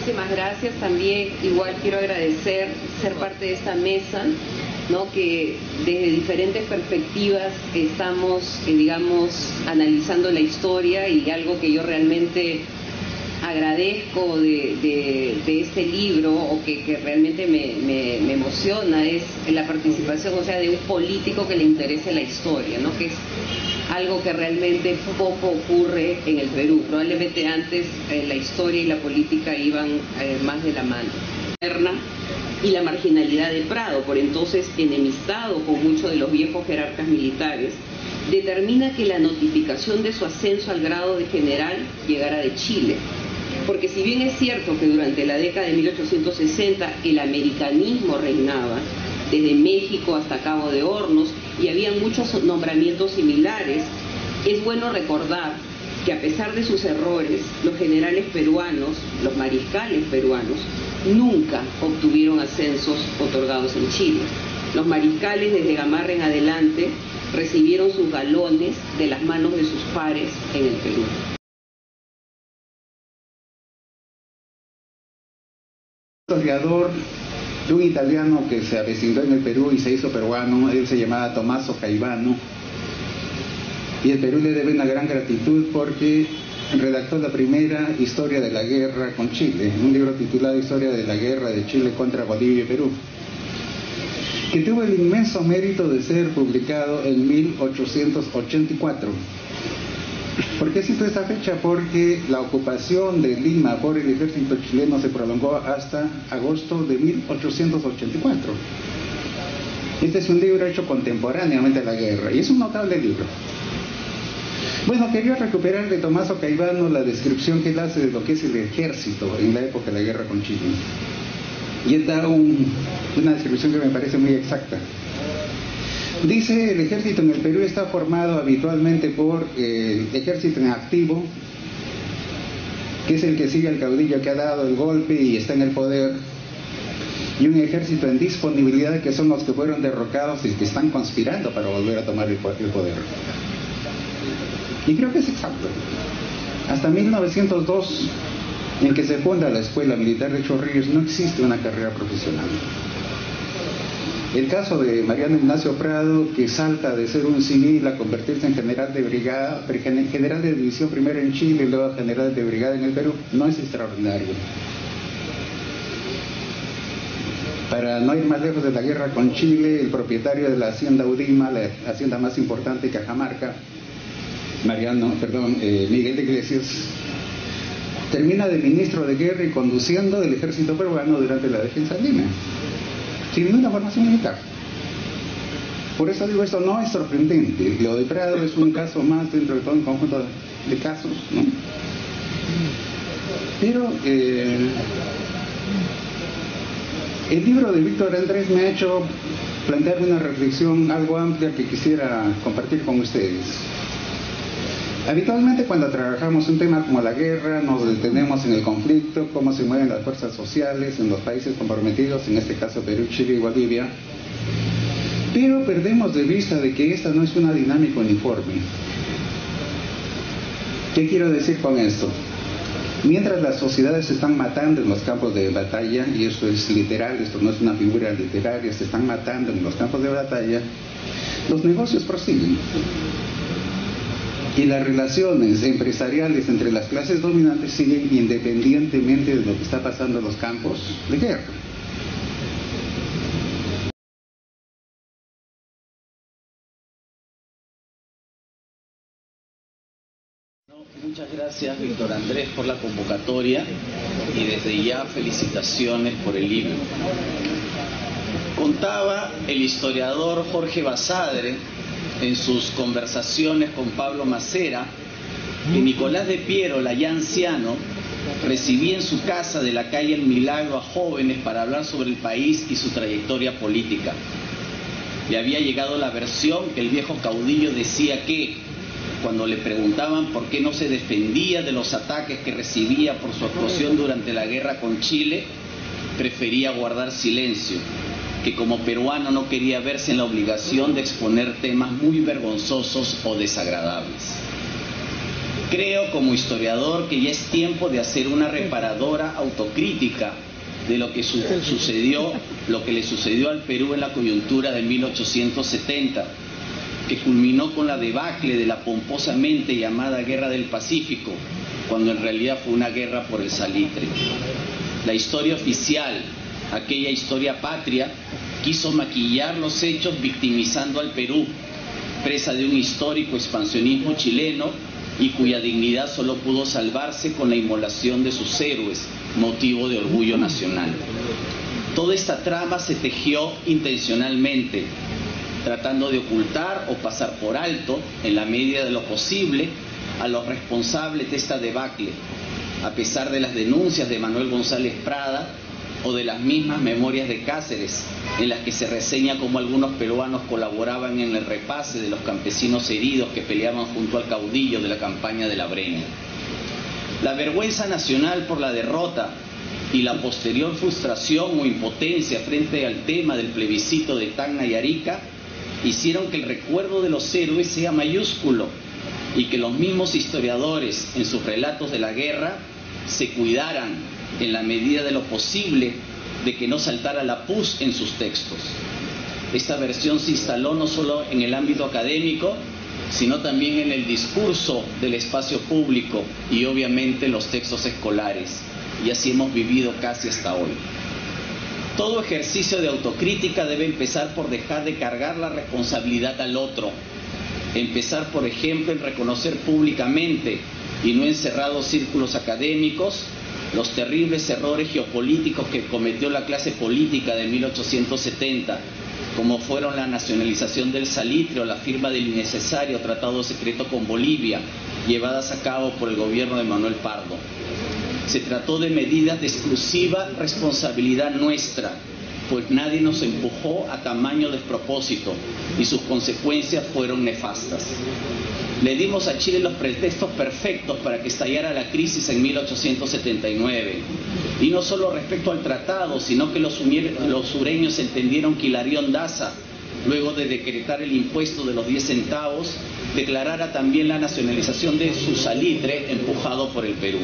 Muchísimas gracias. También igual quiero agradecer ser parte de esta mesa, ¿no? Que desde diferentes perspectivas estamos, digamos, analizando la historia, y algo que yo realmente agradezco de este libro, o que realmente me emociona, es la participación, o sea, de un político que le interese la historia, ¿no? Que es algo que realmente poco ocurre en el Perú. Probablemente antes la historia y la política iban más de la mano. Y la marginalidad de Prado, por entonces enemistado con muchos de los viejos jerarcas militares, determina que la notificación de su ascenso al grado de general llegara de Chile. Porque si bien es cierto que durante la década de 1860 el americanismo reinaba, desde México hasta Cabo de Hornos, y había muchos nombramientos similares, es bueno recordar que a pesar de sus errores, los generales peruanos, los mariscales peruanos, nunca obtuvieron ascensos otorgados en Chile. Los mariscales, desde Gamarra en adelante, recibieron sus galones de las manos de sus pares en el Perú. Historiador de un italiano que se avecinó en el Perú y se hizo peruano, él se llamaba Tommaso Caivano, y el Perú le debe una gran gratitud porque redactó la primera historia de la guerra con Chile, un libro titulado Historia de la guerra de Chile contra Bolivia y Perú, que tuvo el inmenso mérito de ser publicado en 1884. ¿Por qué cito esta fecha? Porque la ocupación de Lima por el ejército chileno se prolongó hasta agosto de 1884. Este es un libro hecho contemporáneamente a la guerra, y es un notable libro. Bueno, quería recuperar de Tommaso Caivano la descripción que él hace de lo que es el ejército en la época de la guerra con Chile. Y él da una descripción que me parece muy exacta. Dice: el ejército en el Perú está formado habitualmente por el ejército en activo, que es el que sigue al caudillo que ha dado el golpe y está en el poder, y un ejército en disponibilidad, que son los que fueron derrocados y que están conspirando para volver a tomar el poder. Y creo que es exacto. Hasta 1902, en que se funda la Escuela Militar de Chorrillos, no existe una carrera profesional. El caso de Mariano Ignacio Prado, que salta de ser un civil a convertirse en general de brigada, general de división primero en Chile y luego general de brigada en el Perú, no es extraordinario. Para no ir más lejos de la guerra con Chile, el propietario de la hacienda Udima, la hacienda más importante de Cajamarca, Miguel de Iglesias, termina de ministro de guerra y conduciendo el ejército peruano durante la defensa de Lima, sin ninguna formación militar. Por eso digo, esto no es sorprendente. Lo de Prado es un caso más dentro de todo un conjunto de casos, ¿no? Pero el libro de Víctor Andrés me ha hecho plantear una reflexión algo amplia que quisiera compartir con ustedes. Habitualmente, cuando trabajamos un tema como la guerra, nos detenemos en el conflicto, cómo se mueven las fuerzas sociales en los países comprometidos, en este caso Perú, Chile y Bolivia, pero perdemos de vista de que esta no es una dinámica uniforme. ¿Qué quiero decir con esto? Mientras las sociedades se están matando en los campos de batalla, y eso es literal, esto no es una figura literaria, se están matando en los campos de batalla, los negocios prosiguen. Y las relaciones empresariales entre las clases dominantes siguen independientemente de lo que está pasando en los campos de guerra. Muchas gracias, Víctor Andrés, por la convocatoria, y desde ya felicitaciones por el libro. Contaba el historiador Jorge Basadre en sus conversaciones con Pablo Macera que Nicolás de Piérola, ya anciano, recibía en su casa de la calle El Milagro a jóvenes para hablar sobre el país y su trayectoria política. Le había llegado la versión que el viejo caudillo decía que, cuando le preguntaban por qué no se defendía de los ataques que recibía por su actuación durante la guerra con Chile, prefería guardar silencio, que como peruano no quería verse en la obligación de exponer temas muy vergonzosos o desagradables. Creo como historiador que ya es tiempo de hacer una reparadora autocrítica de lo que sucedió, lo que le sucedió al Perú en la coyuntura de 1870, que culminó con la debacle de la pomposamente llamada Guerra del Pacífico, cuando en realidad fue una guerra por el salitre. La historia oficial, aquella historia patria, quiso maquillar los hechos victimizando al Perú, presa de un histórico expansionismo chileno y cuya dignidad solo pudo salvarse con la inmolación de sus héroes, motivo de orgullo nacional. Toda esta trama se tejió intencionalmente, tratando de ocultar o pasar por alto, en la medida de lo posible, a los responsables de esta debacle, a pesar de las denuncias de Manuel González Prada o de las mismas memorias de Cáceres, en las que se reseña cómo algunos peruanos colaboraban en el repase de los campesinos heridos que peleaban junto al caudillo de la campaña de la Breña. La vergüenza nacional por la derrota y la posterior frustración o impotencia frente al tema del plebiscito de Tacna y Arica hicieron que el recuerdo de los héroes sea mayúsculo y que los mismos historiadores en sus relatos de la guerra se cuidaran en la medida de lo posible de que no saltara la pus en sus textos. Esta versión se instaló no solo en el ámbito académico, sino también en el discurso del espacio público y obviamente los textos escolares, y así hemos vivido casi hasta hoy. Todo ejercicio de autocrítica debe empezar por dejar de cargar la responsabilidad al otro. Empezar, por ejemplo, en reconocer públicamente y no en cerrados círculos académicos los terribles errores geopolíticos que cometió la clase política de 1870, como fueron la nacionalización del salitre o la firma del innecesario tratado secreto con Bolivia, llevadas a cabo por el gobierno de Manuel Pardo. Se trató de medidas de exclusiva responsabilidad nuestra, pues nadie nos empujó a tamaño despropósito y sus consecuencias fueron nefastas. Le dimos a Chile los pretextos perfectos para que estallara la crisis en 1879, y no solo respecto al tratado, sino que los sureños entendieron que Hilarión Daza, luego de decretar el impuesto de los 10 centavos, declarara también la nacionalización de su salitre empujado por el Perú.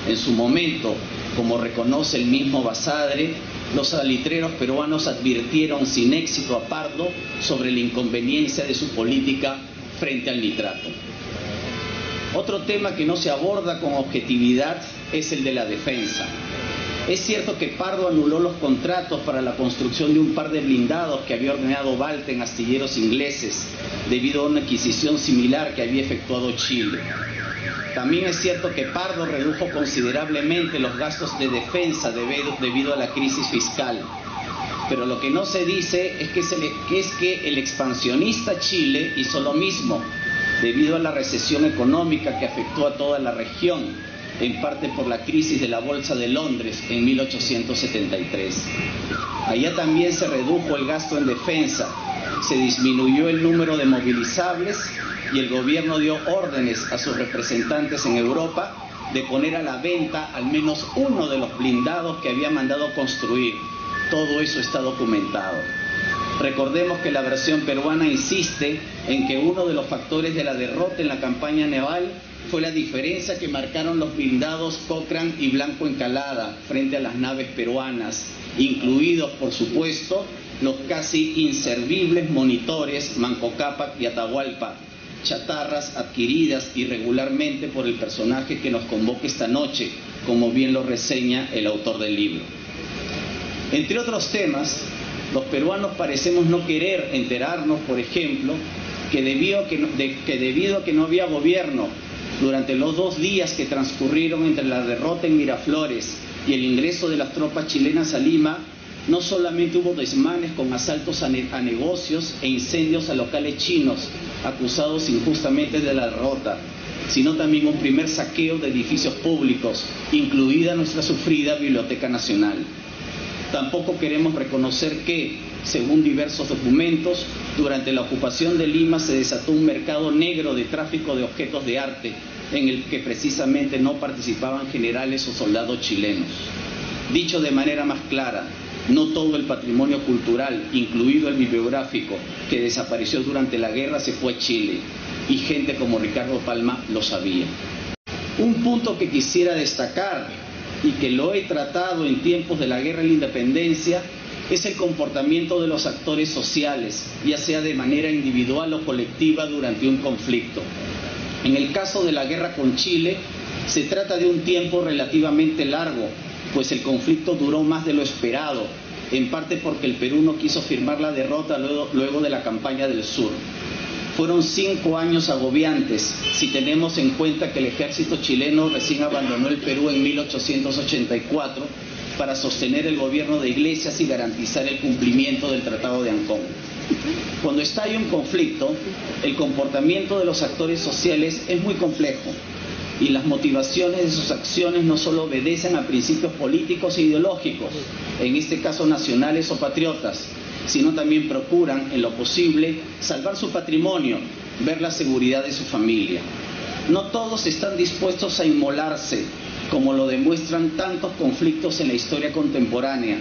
En su momento, como reconoce el mismo Basadre, los salitreros peruanos advirtieron sin éxito a Pardo sobre la inconveniencia de su política frente al nitrato. Otro tema que no se aborda con objetividad es el de la defensa. Es cierto que Pardo anuló los contratos para la construcción de un par de blindados que había ordenado Balta en astilleros ingleses, debido a una adquisición similar que había efectuado Chile. También es cierto que Pardo redujo considerablemente los gastos de defensa debido a la crisis fiscal. Pero lo que no se dice es que el expansionista Chile hizo lo mismo, debido a la recesión económica que afectó a toda la región, en parte por la crisis de la Bolsa de Londres en 1873. Allá también se redujo el gasto en defensa, se disminuyó el número de movilizables y el gobierno dio órdenes a sus representantes en Europa de poner a la venta al menos uno de los blindados que había mandado construir. Todo eso está documentado. Recordemos que la versión peruana insiste en que uno de los factores de la derrota en la campaña naval fue la diferencia que marcaron los blindados Cochrane y Blanco Encalada frente a las naves peruanas, incluidos, por supuesto, los casi inservibles monitores Manco Cápac y Atahualpa, chatarras adquiridas irregularmente por el personaje que nos convoca esta noche, como bien lo reseña el autor del libro. Entre otros temas, los peruanos parecemos no querer enterarnos, por ejemplo, que debido a que no había gobierno durante los 2 días que transcurrieron entre la derrota en Miraflores y el ingreso de las tropas chilenas a Lima, no solamente hubo desmanes con asaltos a negocios e incendios a locales chinos, acusados injustamente de la derrota, sino también un primer saqueo de edificios públicos, incluida nuestra sufrida Biblioteca Nacional. Tampoco queremos reconocer que, según diversos documentos, durante la ocupación de Lima se desató un mercado negro de tráfico de objetos de arte, en el que precisamente no participaban generales o soldados chilenos. Dicho de manera más clara, no todo el patrimonio cultural, incluido el bibliográfico, que desapareció durante la guerra, se fue a Chile. y gente como Ricardo Palma lo sabía. Un punto que quisiera destacar y que lo he tratado en tiempos de la Guerra de la Independencia es el comportamiento de los actores sociales, ya sea de manera individual o colectiva durante un conflicto. En el caso de la guerra con Chile, se trata de un tiempo relativamente largo, pues el conflicto duró más de lo esperado, en parte porque el Perú no quiso firmar la derrota luego de la campaña del sur. Fueron 5 años agobiantes, si tenemos en cuenta que el ejército chileno recién abandonó el Perú en 1884 para sostener el gobierno de Iglesias y garantizar el cumplimiento del Tratado de Ancón. Cuando estalla un conflicto, el comportamiento de los actores sociales es muy complejo y las motivaciones de sus acciones no solo obedecen a principios políticos e ideológicos, en este caso nacionales o patriotas, sino también procuran, en lo posible, salvar su patrimonio, ver la seguridad de su familia. No todos están dispuestos a inmolarse, como lo demuestran tantos conflictos en la historia contemporánea,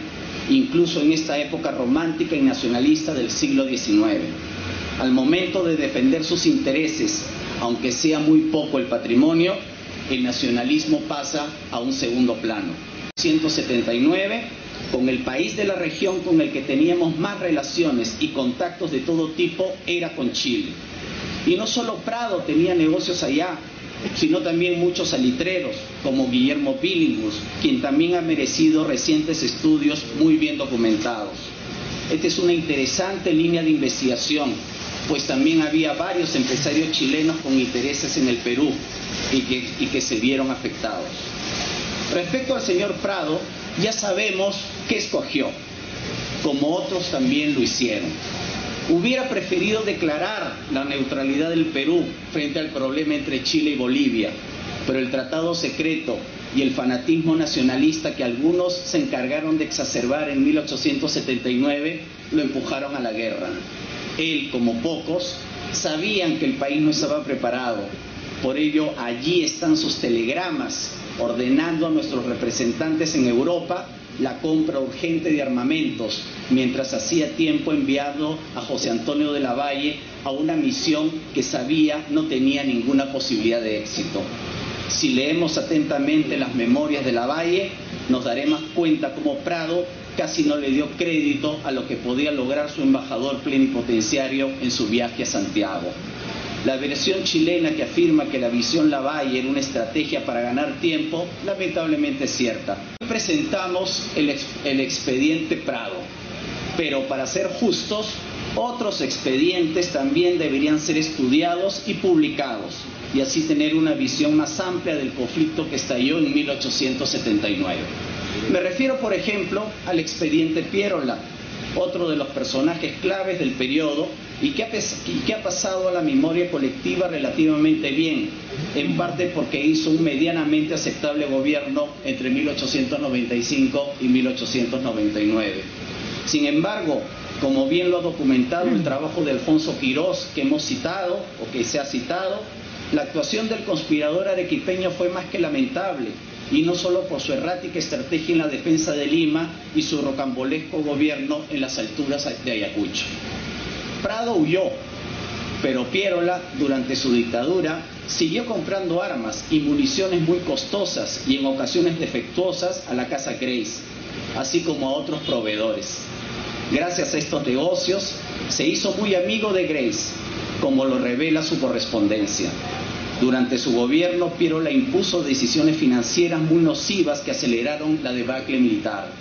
incluso en esta época romántica y nacionalista del siglo XIX. Al momento de defender sus intereses, aunque sea muy poco el patrimonio, el nacionalismo pasa a un segundo plano. En 1979, con el país de la región con el que teníamos más relaciones y contactos de todo tipo era con Chile. Y no solo Prado tenía negocios allá, sino también muchos salitreros, como Guillermo Billinghus, quien también ha merecido recientes estudios muy bien documentados. Esta es una interesante línea de investigación, pues también había varios empresarios chilenos con intereses en el Perú y que se vieron afectados. Respecto al señor Prado, ya sabemos qué escogió, como otros también lo hicieron. Hubiera preferido declarar la neutralidad del Perú frente al problema entre Chile y Bolivia, pero el tratado secreto y el fanatismo nacionalista que algunos se encargaron de exacerbar en 1879 lo empujaron a la guerra. Él, como pocos, sabían que el país no estaba preparado. Por ello, allí están sus telegramas ordenando a nuestros representantes en Europa la compra urgente de armamentos, mientras hacía tiempo enviado a José Antonio de la Valle a una misión que sabía no tenía ninguna posibilidad de éxito. Si leemos atentamente las memorias de la Valle, nos daremos cuenta cómo Prado casi no le dio crédito a lo que podía lograr su embajador plenipotenciario en su viaje a Santiago. La versión chilena que afirma que la visión Lavalle era una estrategia para ganar tiempo, lamentablemente es cierta. Presentamos el expediente Prado, pero para ser justos, otros expedientes también deberían ser estudiados y publicados, y así tener una visión más amplia del conflicto que estalló en 1879. Me refiero, por ejemplo, al expediente Pierola, otro de los personajes claves del periodo y que ha pasado a la memoria colectiva relativamente bien, en parte porque hizo un medianamente aceptable gobierno entre 1895 y 1899. Sin embargo, como bien lo ha documentado el trabajo de Alfonso Quirós que hemos citado o que se ha citado, la actuación del conspirador arequipeño fue más que lamentable, y no solo por su errática estrategia en la defensa de Lima y su rocambolesco gobierno en las alturas de Ayacucho. Prado huyó, pero Pierola, durante su dictadura, siguió comprando armas y municiones muy costosas y en ocasiones defectuosas a la Casa Grace, así como a otros proveedores. Gracias a estos negocios, se hizo muy amigo de Grace, como lo revela su correspondencia. Durante su gobierno, Pierola impuso decisiones financieras muy nocivas que aceleraron la debacle militar.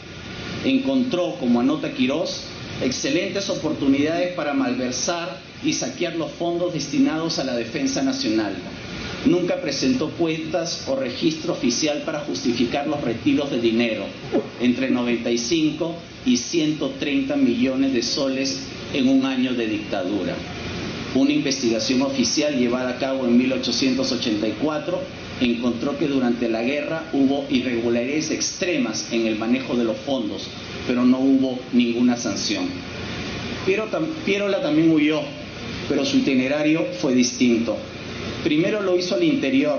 Encontró, como anota Quirós, excelentes oportunidades para malversar y saquear los fondos destinados a la defensa nacional. Nunca presentó cuentas o registro oficial para justificar los retiros de dinero, entre 95 y 130 millones de soles en un año de dictadura. Una investigación oficial llevada a cabo en 1884 encontró que durante la guerra hubo irregularidades extremas en el manejo de los fondos, pero no hubo ninguna sanción. Pierola también huyó, pero su itinerario fue distinto. Primero lo hizo al interior,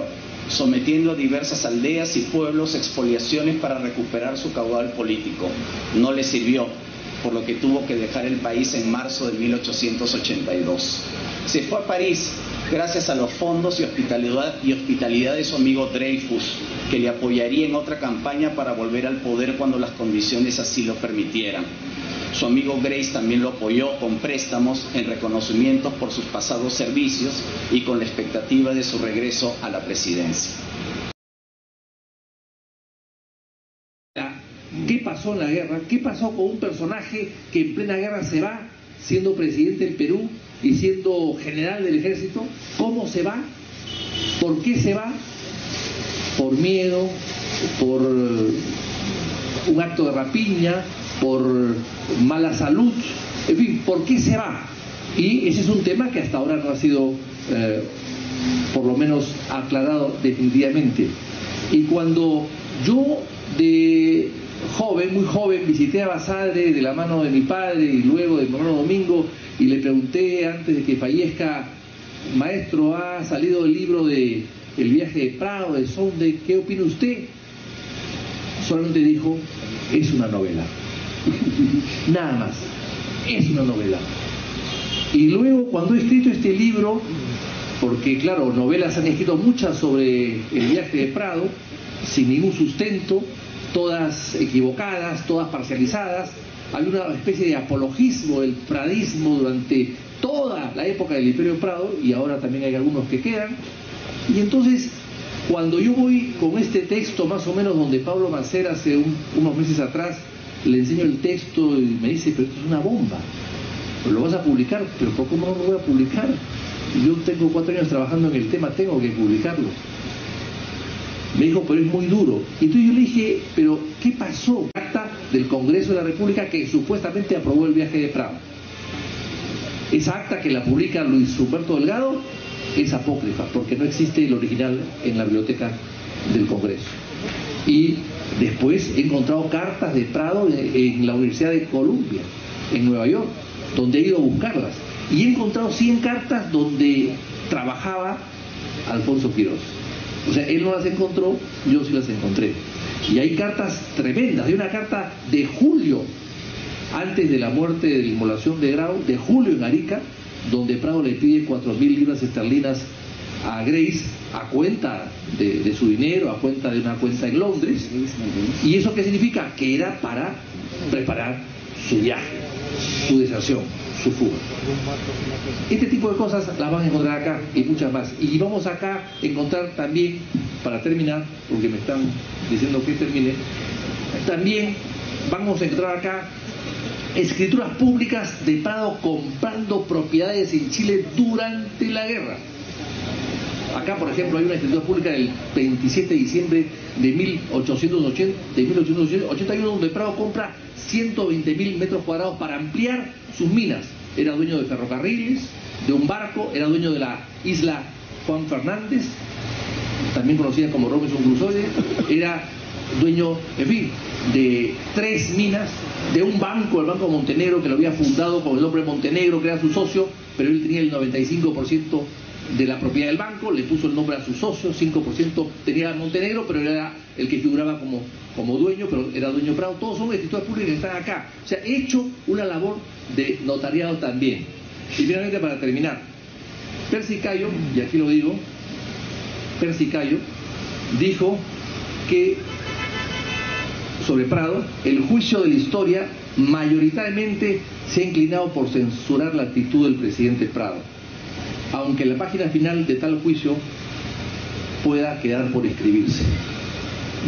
sometiendo a diversas aldeas y pueblos a expoliaciones para recuperar su caudal político. No le sirvió. por lo que tuvo que dejar el país en marzo de 1882. Se fue a París gracias a los fondos y hospitalidad de su amigo Dreyfus, que le apoyaría en otra campaña para volver al poder cuando las condiciones así lo permitieran. Su amigo Grace también lo apoyó con préstamos en reconocimiento por sus pasados servicios y con la expectativa de su regreso a la presidencia. ¿Qué pasó en la guerra? ¿Qué pasó con un personaje que en plena guerra se va, siendo presidente del Perú y siendo general del ejército? ¿Cómo se va? ¿Por qué se va? ¿Por miedo? ¿Por un acto de rapiña? ¿Por mala salud? En fin, ¿por qué se va? Y ese es un tema que hasta ahora no ha sido, por lo menos, aclarado definitivamente. Y cuando yo de joven, muy joven, visité a Basadre de la mano de mi padre y luego de mi hermano Domingo, y le pregunté antes de que fallezca: maestro, ha salido el libro de El viaje de Prado, de Sonde, ¿qué opina usted? Solamente dijo: es una novela. Nada más, es una novela. Y luego, cuando he escrito este libro, porque claro, novelas han escrito muchas sobre el viaje de Prado, sin ningún sustento, todas equivocadas, todas parcializadas. Hay una especie de apologismo del pradismo durante toda la época del Imperio Prado, y ahora también hay algunos que quedan. Y entonces, cuando yo voy con este texto, más o menos, donde Pablo Macera hace unos meses atrás le enseño el texto y me dice: pero esto es una bomba, pero lo vas a publicar. Pero ¿cómo no lo voy a publicar? Yo tengo 4 años trabajando en el tema, tengo que publicarlo. Me dijo: pero es muy duro. Y entonces yo le dije: pero ¿qué pasó? Acta del Congreso de la República que supuestamente aprobó el viaje de Prado. Esa acta, que la publica Luis Humberto Delgado, es apócrifa, porque no existe el original en la biblioteca del Congreso. Y después he encontrado cartas de Prado en la Universidad de Columbia, en Nueva York, donde he ido a buscarlas. Y he encontrado 100 cartas donde trabajaba Alfonso Quirós. O sea, él no las encontró, yo sí las encontré. Y hay cartas tremendas. Hay una carta de julio, antes de la muerte de la inmolación de Grau, de julio en Arica, donde Prado le pide 4.000 libras esterlinas a Grace, a cuenta de su dinero, a cuenta de una cuenta en Londres. ¿Y eso qué significa? Que era para preparar su viaje, su deserción, su fuga. Este tipo de cosas las van a encontrar acá y muchas más. Y vamos acá a encontrar también, para terminar, porque me están diciendo que termine, también vamos a encontrar acá escrituras públicas de Prado comprando propiedades en Chile durante la guerra. Acá, por ejemplo, hay una escritura pública del 27 de diciembre de 1881, donde Prado compra 120.000 metros cuadrados para ampliar sus minas. Era dueño de ferrocarriles, de un barco, era dueño de la isla Juan Fernández, también conocida como Robinson Crusoe, era dueño, en fin, de 3 minas, de un banco, el Banco Montenegro, que lo había fundado con el nombre Montenegro, que era su socio, pero él tenía el 95% de la propiedad del banco, le puso el nombre a su socio, 5% tenía Montenegro, pero era el que figuraba como dueño, pero era dueño Prado. Todos son escrituras públicas que están acá. O sea, he hecho una labor de notariado también. Y finalmente, para terminar, Percy Cayo, y aquí lo digo, Percy Cayo dijo que sobre Prado, el juicio de la historia mayoritariamente se ha inclinado por censurar la actitud del presidente Prado, aunque la página final de tal juicio pueda quedar por escribirse.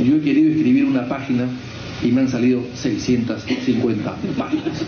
Yo he querido escribir una página y me han salido 650 páginas.